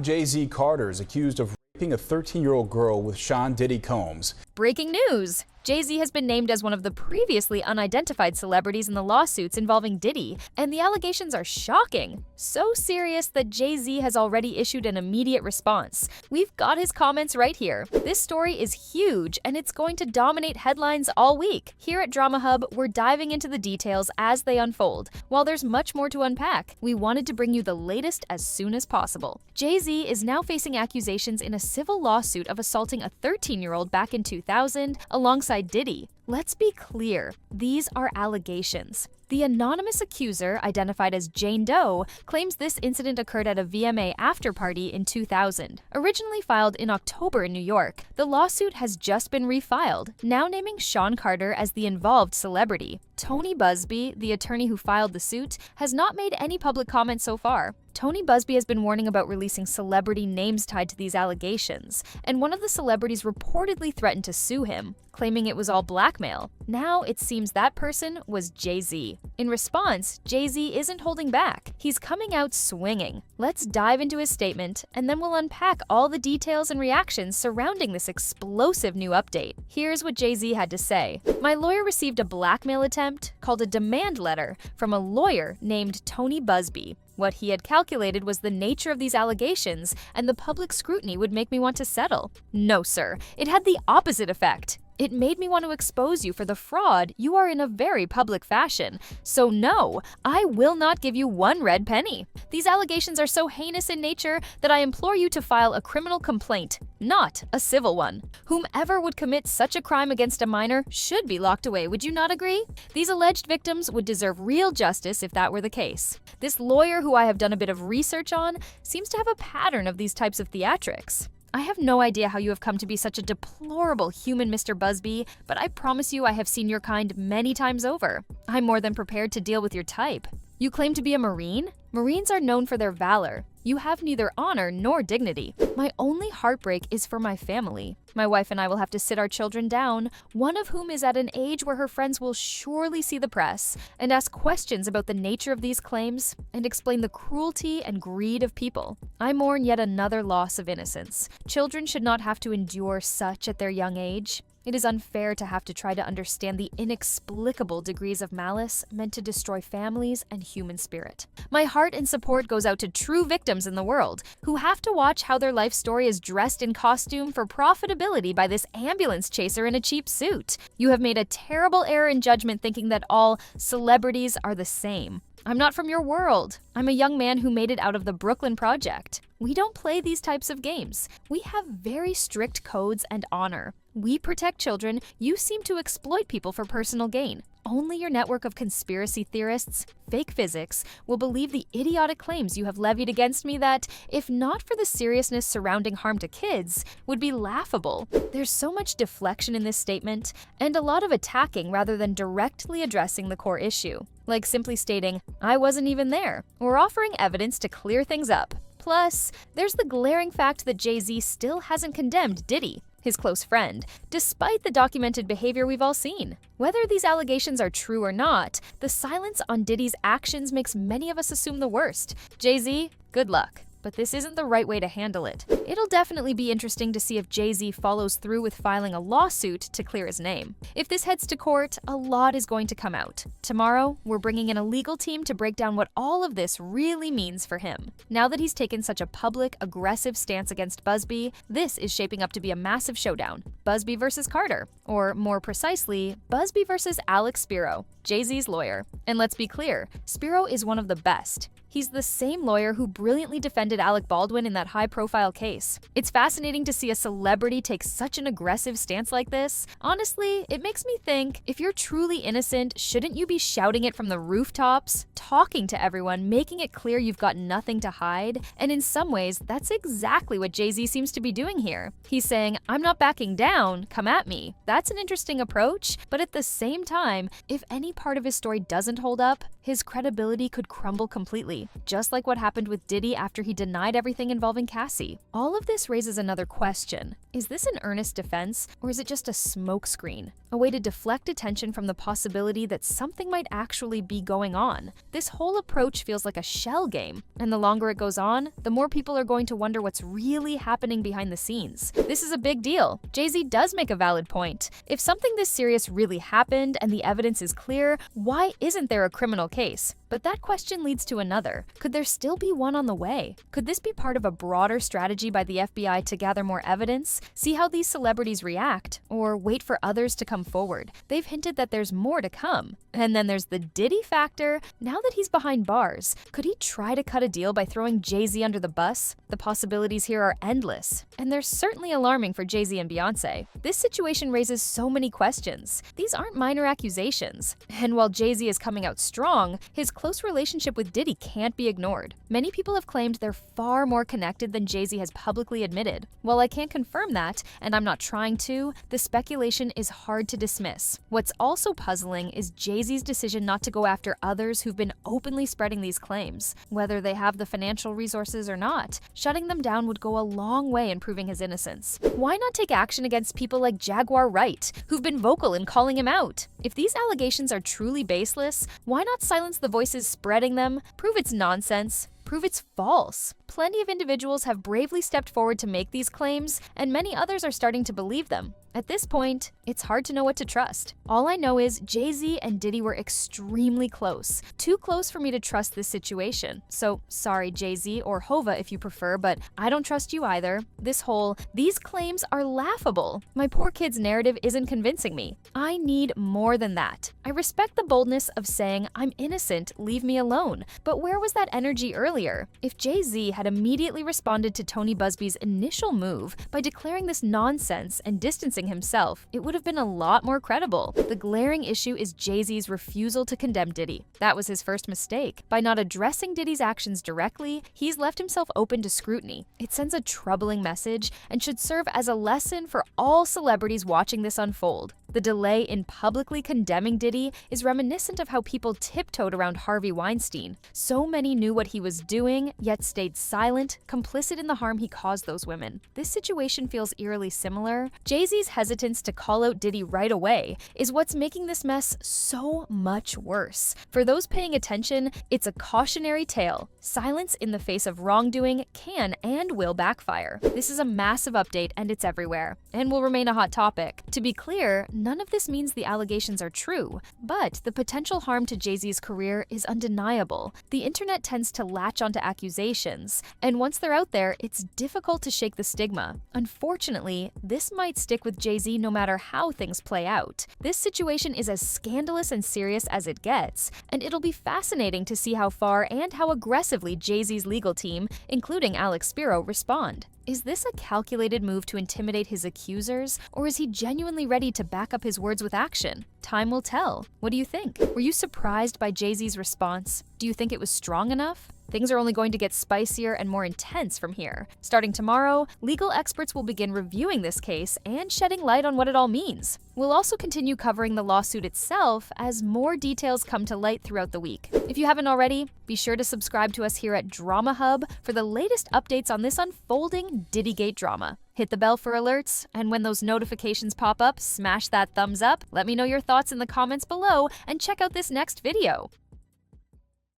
Jay-Z Carter is accused of raping a 13-year-old girl with Sean Diddy Combs. Breaking news! Jay-Z has been named as one of the previously unidentified celebrities in the lawsuits involving Diddy, and the allegations are shocking. So serious that Jay-Z has already issued an immediate response. We've got his comments right here. This story is huge, and it's going to dominate headlines all week. Here at Drama Hub, we're diving into the details as they unfold. While there's much more to unpack, we wanted to bring you the latest as soon as possible. Jay-Z is now facing accusations in a civil lawsuit of assaulting a 13-year-old back in 2000, alongside Diddy. Let's be clear, these are allegations. The anonymous accuser, identified as Jane Doe, claims this incident occurred at a VMA after-party in 2000. Originally filed in October in New York, the lawsuit has just been refiled, now naming Sean Carter as the involved celebrity. Tony Busby, the attorney who filed the suit, has not made any public comment so far. Tony Busby has been warning about releasing celebrity names tied to these allegations, and one of the celebrities reportedly threatened to sue him, claiming it was all blackmail. Now it seems that person was Jay-Z. In response, Jay-Z isn't holding back. He's coming out swinging. Let's dive into his statement, and then we'll unpack all the details and reactions surrounding this explosive new update. Here's what Jay-Z had to say. My lawyer received a blackmail attempt, called a demand letter, from a lawyer named Tony Busby. What he had calculated was the nature of these allegations, and the public scrutiny would make me want to settle. No, sir. It had the opposite effect. It made me want to expose you for the fraud you are in a very public fashion. So no, I will not give you one red penny. These allegations are so heinous in nature that I implore you to file a criminal complaint, not a civil one. Whomever would commit such a crime against a minor should be locked away, would you not agree? These alleged victims would deserve real justice if that were the case. This lawyer, who I have done a bit of research on, seems to have a pattern of these types of theatrics. I have no idea how you have come to be such a deplorable human, Mr. Busby, but I promise you I have seen your kind many times over. I'm more than prepared to deal with your type. You claim to be a Marine? Marines are known for their valor. You have neither honor nor dignity. My only heartbreak is for my family. My wife and I will have to sit our children down, one of whom is at an age where her friends will surely see the press and ask questions about the nature of these claims and explain the cruelty and greed of people. I mourn yet another loss of innocence. Children should not have to endure such at their young age. It is unfair to have to try to understand the inexplicable degrees of malice meant to destroy families and human spirit. My heart and support goes out to true victims in the world who have to watch how their life story is dressed in costume for profitability by this ambulance chaser in a cheap suit. You have made a terrible error in judgment thinking that all celebrities are the same. I'm not from your world. I'm a young man who made it out of the Brooklyn Project. We don't play these types of games. We have very strict codes and honor. We protect children. You seem to exploit people for personal gain. Only your network of conspiracy theorists, fake physics, will believe the idiotic claims you have levied against me that, if not for the seriousness surrounding harm to kids, would be laughable. There's so much deflection in this statement, and a lot of attacking rather than directly addressing the core issue, like simply stating, "I wasn't even there," or offering evidence to clear things up. Plus, there's the glaring fact that Jay-Z still hasn't condemned Diddy, his close friend, despite the documented behavior we've all seen. Whether these allegations are true or not, the silence on Diddy's actions makes many of us assume the worst. Jay-Z, good luck. But this isn't the right way to handle it. It'll definitely be interesting to see if Jay-Z follows through with filing a lawsuit to clear his name. If this heads to court, a lot is going to come out. Tomorrow, we're bringing in a legal team to break down what all of this really means for him. Now that he's taken such a public, aggressive stance against Busby, this is shaping up to be a massive showdown. Busby versus Carter, or more precisely, Busby versus Alex Spiro, Jay-Z's lawyer. And let's be clear, Spiro is one of the best. He's the same lawyer who brilliantly defended Alec Baldwin in that high-profile case. It's fascinating to see a celebrity take such an aggressive stance like this. Honestly, it makes me think, if you're truly innocent, shouldn't you be shouting it from the rooftops, talking to everyone, making it clear you've got nothing to hide? And in some ways, that's exactly what Jay-Z seems to be doing here. He's saying, "I'm not backing down, come at me." That's an interesting approach, but at the same time, if any part of his story doesn't hold up, his credibility could crumble completely, just like what happened with Diddy after he denied denied everything involving Cassie. All of this raises another question. Is this an earnest defense, or is it just a smokescreen? A way to deflect attention from the possibility that something might actually be going on? This whole approach feels like a shell game, and the longer it goes on, the more people are going to wonder what's really happening behind the scenes. This is a big deal. Jay-Z does make a valid point. If something this serious really happened and the evidence is clear, why isn't there a criminal case? But that question leads to another. Could there still be one on the way? Could this be part of a broader strategy by the FBI to gather more evidence, see how these celebrities react, or wait for others to come forward? They've hinted that there's more to come. And then there's the Diddy factor. Now that he's behind bars, could he try to cut a deal by throwing Jay-Z under the bus? The possibilities here are endless, and they're certainly alarming for Jay-Z and Beyonce. This situation raises so many questions. These aren't minor accusations. And while Jay-Z is coming out strong, his close relationship with Diddy can't be ignored. Many people have claimed they're far more connected than Jay-Z has publicly admitted. While I can't confirm that, and I'm not trying to, the speculation is hard to dismiss. What's also puzzling is Jay-Z's decision not to go after others who've been openly spreading these claims. Whether they have the financial resources or not, shutting them down would go a long way in proving his innocence. Why not take action against people like Jaguar Wright, who've been vocal in calling him out? If these allegations are truly baseless, why not silence the voices spreading them, prove it's nonsense, prove it's false? Plenty of individuals have bravely stepped forward to make these claims, and many others are starting to believe them. At this point, it's hard to know what to trust. All I know is Jay-Z and Diddy were extremely close. Too close for me to trust this situation. So, sorry Jay-Z, or Hova if you prefer, but I don't trust you either. These claims are laughable. My poor kid's narrative isn't convincing me. I need more than that. I respect the boldness of saying, I'm innocent, leave me alone. But where was that energy earlier? If Jay-Z had immediately responded to Tony Busby's initial move by declaring this nonsense and distancing himself, it would have been a lot more credible. The glaring issue is Jay-Z's refusal to condemn Diddy. That was his first mistake. By not addressing Diddy's actions directly, he's left himself open to scrutiny. It sends a troubling message and should serve as a lesson for all celebrities watching this unfold. The delay in publicly condemning Diddy is reminiscent of how people tiptoed around Harvey Weinstein. So many knew what he was doing, yet stayed silent, complicit in the harm he caused those women. This situation feels eerily similar. Jay-Z's hesitance to call out Diddy right away is what's making this mess so much worse. For those paying attention, it's a cautionary tale. Silence in the face of wrongdoing can and will backfire. This is a massive update, and it's everywhere, and will remain a hot topic. To be clear, none of this means the allegations are true, but the potential harm to Jay-Z's career is undeniable. The internet tends to latch onto accusations, and once they're out there, it's difficult to shake the stigma. Unfortunately, this might stick with Jay-Z no matter how things play out. This situation is as scandalous and serious as it gets, and it'll be fascinating to see how far and how aggressively Jay-Z's legal team, including Alex Spiro, respond. Is this a calculated move to intimidate his accusers, or is he genuinely ready to back up his words with action? Time will tell. What do you think? Were you surprised by Jay-Z's response? Do you think it was strong enough? Things are only going to get spicier and more intense from here. Starting tomorrow, legal experts will begin reviewing this case and shedding light on what it all means. We'll also continue covering the lawsuit itself as more details come to light throughout the week. If you haven't already, be sure to subscribe to us here at Drama Hub for the latest updates on this unfolding Diddygate drama. Hit the bell for alerts, and when those notifications pop up, smash that thumbs up, let me know your thoughts in the comments below, and check out this next video.